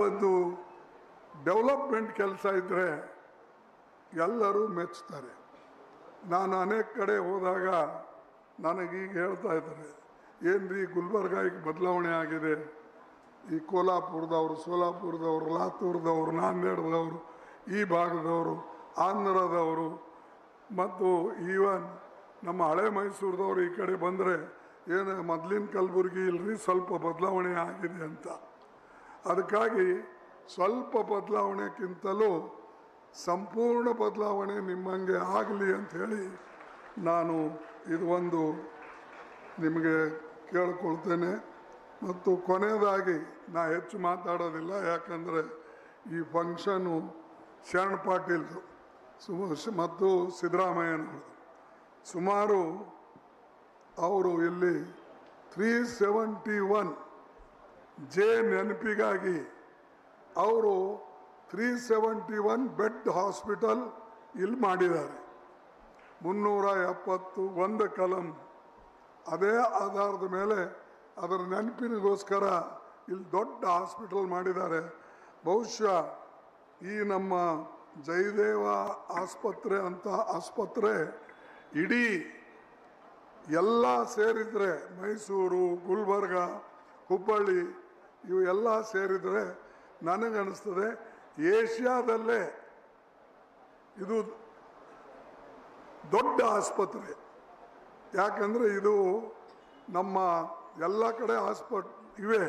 ಒಂದು ಡೆವಲಪ್ಮೆಂಟ್ ಕೆಲಸ ಇದ್ದರೆ ಎಲ್ಲರೂ ಮೆಚ್ಚುತ್ತಾರೆ. ನಾನು ಅನೇಕ ಕಡೆ ಹೋದಾಗ ನನಗೀಗ ಹೇಳ್ತಾ ಇದ್ದಾರೆ, ಏನ್ರಿ ಗುಲ್ಬರ್ಗ ಈಗ ಬದಲಾವಣೆ ಆಗಿದೆ, ಈ ಕೋಲ್ಹಾಪುರದವರು, ಸೋಲಾಪುರದವರು, ಲಾತೂರ್ದವರು, ನಾಂದೇಡದವರು, ಈ ಭಾಗದವರು, ಆಂಧ್ರದವರು ಮತ್ತು ಈವನ್ ನಮ್ಮ ಹಳೆ ಮೈಸೂರದವರು ಈ ಕಡೆ ಬಂದರೆ ಏನು ಮೊದಲಿನ ಕಲಬುರಗಿ ಇಲ್ಲರಿ, ಸ್ವಲ್ಪ ಬದಲಾವಣೆ ಆಗಿದೆ ಅಂತ. ಅದಕ್ಕಾಗಿ ಸ್ವಲ್ಪ ಬದಲಾವಣೆಗಿಂತಲೂ ಸಂಪೂರ್ಣ ಬದಲಾವಣೆ ನಿಮ್ಮಂಗೆ ಆಗಲಿ ಅಂಥೇಳಿ ನಾನು ಇದು ಒಂದು ನಿಮಗೆ ಕೇಳ್ಕೊಳ್ತೇನೆ. ಮತ್ತು ಕೊನೆಯದಾಗಿ ನಾ ಹೆಚ್ಚು ಮಾತಾಡೋದಿಲ್ಲ, ಯಾಕಂದರೆ ಈ ಫಂಕ್ಷನು ಶರಣ್ ಪಾಟೀಲ್ದು ಮತ್ತು ಸಿದ್ದರಾಮಯ್ಯನವ್ರದ್ದು. ಸುಮಾರು ಅವರು ಇಲ್ಲಿ 371 ಜೆ ನೆನಪಿಗಾಗಿ ಅವರು 371 ಬೆಡ್ ಹಾಸ್ಪಿಟಲ್ ಇಲ್ಲಿ ಮಾಡಿದ್ದಾರೆ. 371 ಕಲಂ ಅದೇ ಆಧಾರದ ಮೇಲೆ ಅದರ ನೆನಪಿನಿಗೋಸ್ಕರ ಇಲ್ಲಿ ದೊಡ್ಡ ಹಾಸ್ಪಿಟಲ್ ಮಾಡಿದ್ದಾರೆ. ಬಹುಶಃ ಈ ನಮ್ಮ ಜಯದೇವ ಆಸ್ಪತ್ರೆ ಅಂತ ಆಸ್ಪತ್ರೆ ಇಡೀ ಎಲ್ಲ ಸೇರಿದರೆ ಮೈಸೂರು, ಗುಲ್ಬರ್ಗ, ಹುಬ್ಬಳ್ಳಿ ಇವು ಎಲ್ಲ ಸೇರಿದರೆ ನನಗನ್ನಿಸ್ತದೆ ಏಷ್ಯಾದಲ್ಲೇ ಇದು ದೊಡ್ಡ ಆಸ್ಪತ್ರೆ. ಯಾಕಂದರೆ ಇದು ನಮ್ಮ ಎಲ್ಲ ಕಡೆ ಇವೆ,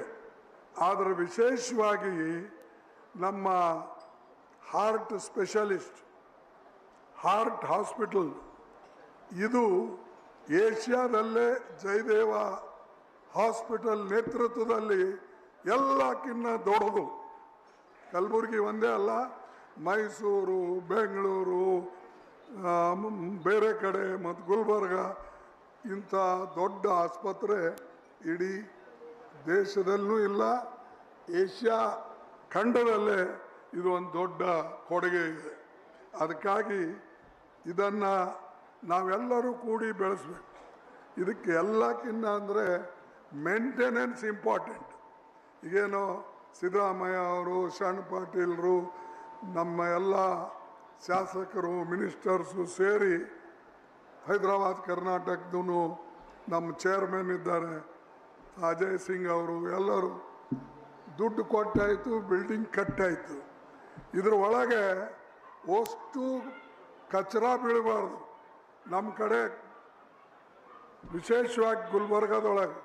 ಆದರೆ ವಿಶೇಷವಾಗಿ ನಮ್ಮ ಹಾರ್ಟ್ ಸ್ಪೆಷಲಿಸ್ಟ್ ಹಾರ್ಟ್ ಹಾಸ್ಪಿಟಲ್ ಇದು ಏಷ್ಯಾದಲ್ಲೇ ಜಯದೇವ ಹಾಸ್ಪಿಟಲ್ ನೇತೃತ್ವದಲ್ಲಿ ಎಲ್ಲಕ್ಕಿಂತ ದೊಡ್ಡದು. ಕಲಬುರಗಿ ಒಂದೇ ಅಲ್ಲ, ಮೈಸೂರು, ಬೆಂಗಳೂರು, ಬೇರೆ ಕಡೆ ಮತ್ತು ಗುಲ್ಬರ್ಗ ಇಂಥ ದೊಡ್ಡ ಆಸ್ಪತ್ರೆ ಇಡೀ ದೇಶದಲ್ಲೂ ಇಲ್ಲ, ಏಷ್ಯಾ ಖಂಡದಲ್ಲೇ ಇದು ಒಂದು ದೊಡ್ಡ ಕೊಡುಗೆ ಇದೆ. ಅದಕ್ಕಾಗಿ ಇದನ್ನು ನಾವೆಲ್ಲರೂ ಕೂಡಿ ಬೆಳೆಸ್ಬೇಕು. ಇದಕ್ಕೆ ಎಲ್ಲಕ್ಕಿಂತ ಅಂದರೆ ಮೇಂಟೆನೆನ್ಸ್ ಇಂಪಾರ್ಟೆಂಟ್. ಈಗೇನೋ ಸಿದ್ದರಾಮಯ್ಯ ಅವರು, ಶರಣ್ ಪಾಟೀಲ್ರು, ನಮ್ಮ ಎಲ್ಲ ಶಾಸಕರು, ಮಿನಿಸ್ಟರ್ಸು ಸೇರಿ ಹೈದರಾಬಾದ್ ಕರ್ನಾಟಕದೂ ನಮ್ಮ ಚೇರ್ಮನ್ ಇದ್ದಾರೆ ಅಜಯ್ ಸಿಂಗ್ ಅವರು, ಎಲ್ಲರೂ ದುಡ್ಡು ಕೊಟ್ಟಾಯಿತು, ಬಿಲ್ಡಿಂಗ್ ಕಟ್ಟಾಯಿತು. ಇದ್ರ ಒಳಗೆ ಅಷ್ಟು ಕಚರ ಬೀಳಬಾರ್ದು. ನಮ್ಮ ಕಡೆ ವಿಶೇಷವಾಗಿ ಗುಲ್ಬರ್ಗದೊಳಗೆ